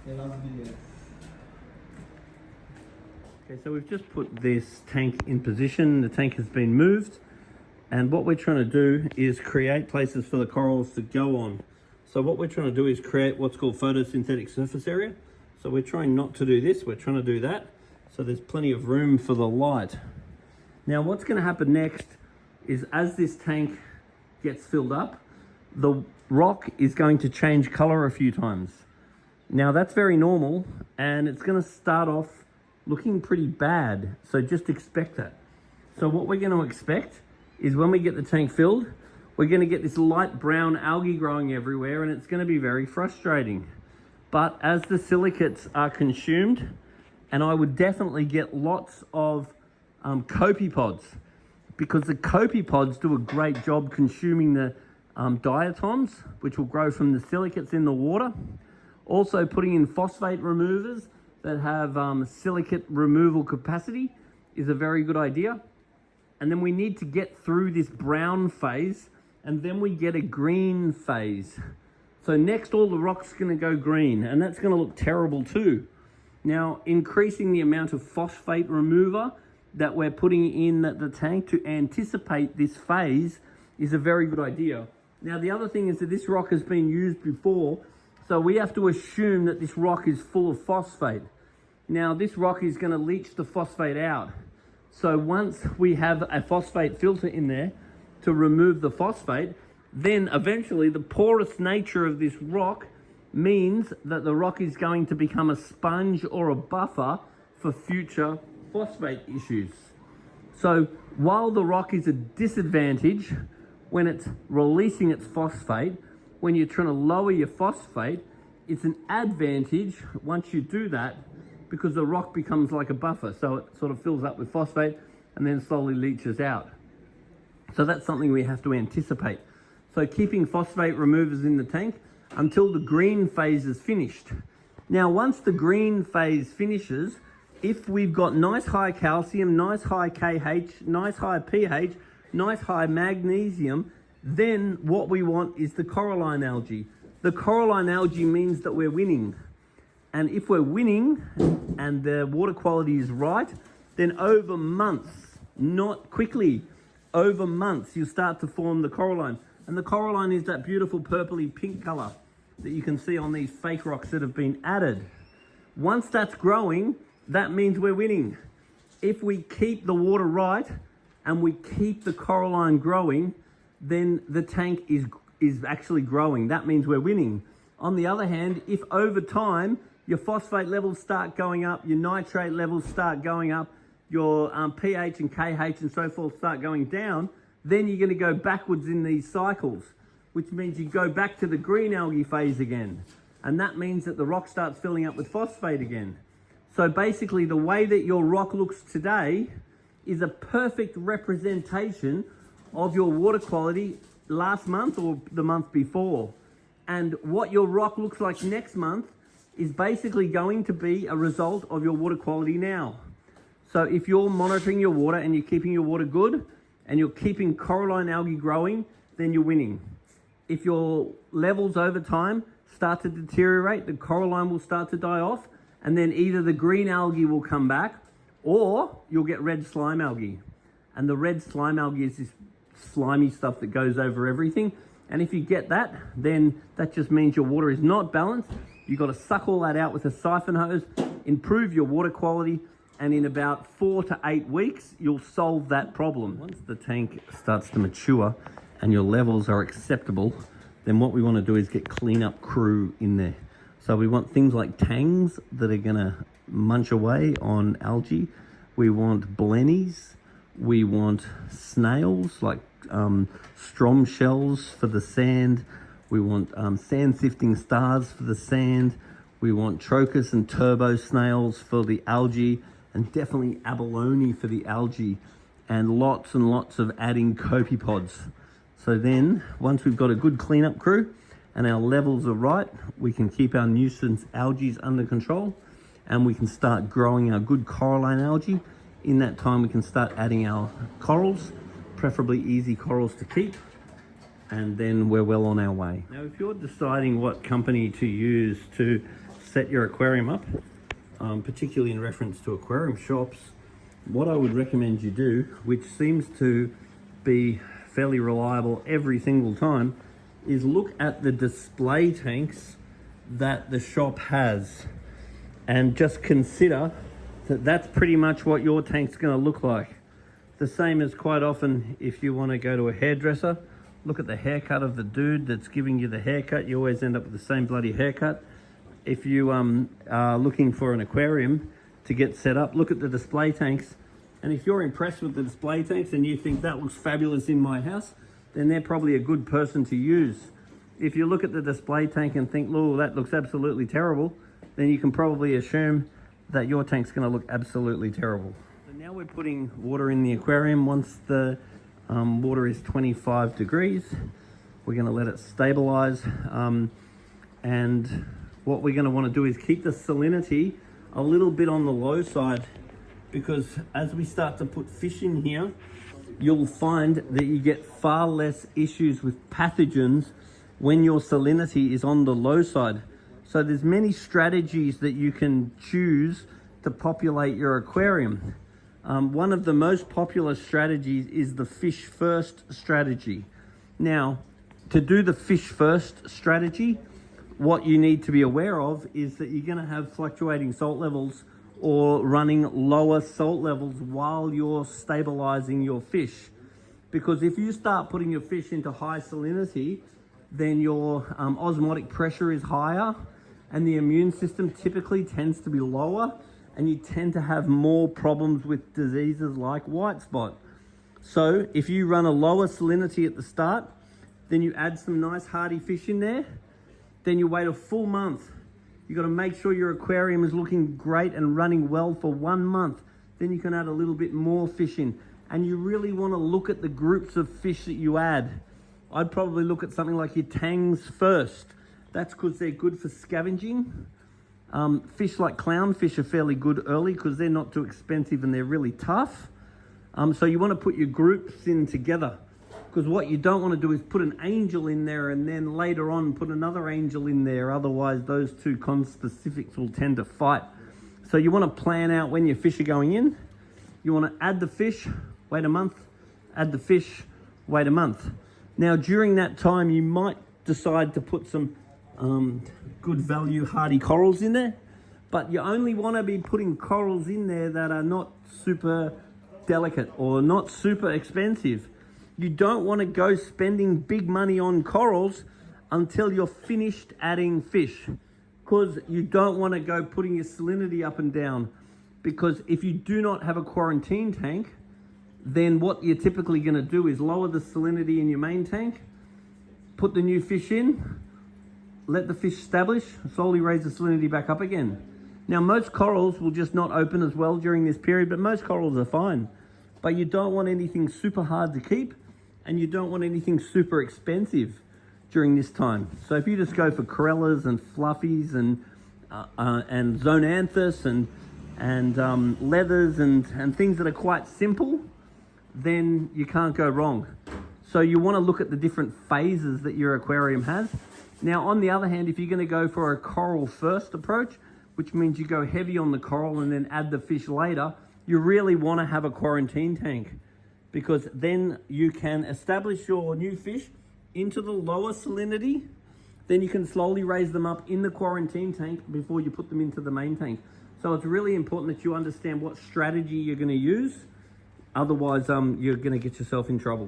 Okay, so we've just put this tank in position. The tank has been moved, and what we're trying to do is create places for the corals to go on. So what we're trying to do is create what's called photosynthetic surface area. So we're trying not to do this, we're trying to do that. So there's plenty of room for the light. Now what's going to happen next is, as this tank gets filled up, the rock is going to change color a few times. Now that's very normal, and it's going to start off looking pretty bad. So just expect that. So what we're going to expect is, when we get the tank filled, we're going to get this light brown algae growing everywhere, and it's going to be very frustrating. But as the silicates are consumed, and I would definitely get lots of copepods, because the copepods do a great job consuming the diatoms, which will grow from the silicates in the water. Also putting in phosphate removers that have silicate removal capacity is a very good idea. And then we need to get through this brown phase, and then we get a green phase. So next, all the rock's going to go green, and that's going to look terrible too. Now, increasing the amount of phosphate remover that we're putting in the tank to anticipate this phase is a very good idea. Now, the other thing is that this rock has been used before, so we have to assume that this rock is full of phosphate. Now, this rock is going to leach the phosphate out. So once we have a phosphate filter in there to remove the phosphate, then eventually the porous nature of this rock means that the rock is going to become a sponge or a buffer for future phosphate issues. So while the rock is a disadvantage when it's releasing its phosphate, when you're trying to lower your phosphate, it's an advantage once you do that, because the rock becomes like a buffer. So it sort of fills up with phosphate and then slowly leaches out. So that's something we have to anticipate. So keeping phosphate removers in the tank until the green phase is finished. Now, once the green phase finishes, if we've got nice high calcium, nice high KH, nice high pH, nice high magnesium, then what we want is the coralline algae. The coralline algae means that we're winning. And if we're winning and the water quality is right, then over months, not quickly, over months, you start to form the coralline. And the coralline is that beautiful purpley pink color that you can see on these fake rocks that have been added. Once that's growing, that means we're winning. If we keep the water right and we keep the coralline growing, then the tank is actually growing. That means we're winning. On the other hand, if over time your phosphate levels start going up, your nitrate levels start going up, your pH and KH and so forth start going down, then you're going to go backwards in these cycles, which means you go back to the green algae phase again. And that means that the rock starts filling up with phosphate again. So basically, the way that your rock looks today is a perfect representation of your water quality last month or the month before. And what your rock looks like next month is basically going to be a result of your water quality now. So if you're monitoring your water and you're keeping your water good and you're keeping coralline algae growing, then you're winning. If your levels over time start to deteriorate, the coralline will start to die off, and then either the green algae will come back or you'll get red slime algae. And the red slime algae is this slimy stuff that goes over everything. And if you get that, then that just means your water is not balanced. You've got to suck all that out with a siphon hose, improve your water quality, and in about 4 to 8 weeks, you'll solve that problem. Once the tank starts to mature and your levels are acceptable, then what we want to do is get cleanup crew in there. So we want things like tangs that are going to munch away on algae. We want blennies. We want snails, like strom shells for the sand. We want sand sifting stars for the sand. We want trochus and turbo snails for the algae, and definitely abalone for the algae, and lots of adding copepods. So then, once we've got a good cleanup crew and our levels are right, we can keep our nuisance algae under control, and we can start growing our good coralline algae. In that time, we can start adding our corals, preferably easy corals to keep, and then we're well on our way. Now, if you're deciding what company to use to set your aquarium up, particularly in reference to aquarium shops, what I would recommend you do, which seems to be fairly reliable every single time, is look at the display tanks that the shop has and just consider that that's pretty much what your tank's going to look like. The same as quite often if you want to go to a hairdresser, look at the haircut of the dude that's giving you the haircut. You always end up with the same bloody haircut. If you are looking for an aquarium to get set up, look at the display tanks. And if you're impressed with the display tanks and you think that looks fabulous in my house, then they're probably a good person to use. If you look at the display tank and think, oh, that looks absolutely terrible, then you can probably assume that your tank's going to look absolutely terrible. So now we're putting water in the aquarium. Once the water is 25 degrees, we're going to let it stabilize. And what we're going to want to do is keep the salinity a little bit on the low side, because as we start to put fish in here, you'll find that you get far less issues with pathogens when your salinity is on the low side. So there's many strategies that you can choose to populate your aquarium. One of the most popular strategies is the fish first strategy. Now, to do the fish first strategy, what you need to be aware of is that you're going to have fluctuating salt levels or running lower salt levels while you're stabilizing your fish. Because if you start putting your fish into high salinity, then your osmotic pressure is higher and the immune system typically tends to be lower, and you tend to have more problems with diseases like white spot. So if you run a lower salinity at the start, then you add some nice hardy fish in there, then you wait a full month. You've got to make sure your aquarium is looking great and running well for 1 month. Then you can add a little bit more fish in. And you really want to look at the groups of fish that you add. I'd probably look at something like your tangs first. That's because they're good for scavenging. Fish like clownfish are fairly good early because they're not too expensive and they're really tough. So you want to put your groups in together, because what you don't want to do is put an angel in there and then later on put another angel in there. Otherwise, those two conspecifics will tend to fight. So you want to plan out when your fish are going in. You want to add the fish, wait a month, add the fish, wait a month. Now, during that time, you might decide to put some good value hardy corals in there, but you only want to be putting corals in there that are not super delicate or not super expensive. You don't want to go spending big money on corals until you're finished adding fish, because you don't want to go putting your salinity up and down. Because if you do not have a quarantine tank, then what you're typically going to do is lower the salinity in your main tank, put the new fish in, let the fish establish, slowly raise the salinity back up again. Now, most corals will just not open as well during this period, but most corals are fine. But you don't want anything super hard to keep, and you don't want anything super expensive during this time. So if you just go for corellas and fluffies and zoanthus and leathers and things that are quite simple, then you can't go wrong. So you want to look at the different phases that your aquarium has. Now, on the other hand, if you're going to go for a coral first approach, which means you go heavy on the coral and then add the fish later, you really want to have a quarantine tank, because then you can establish your new fish into the lower salinity. Then you can slowly raise them up in the quarantine tank before you put them into the main tank. So it's really important that you understand what strategy you're going to use. Otherwise, you're going to get yourself in trouble.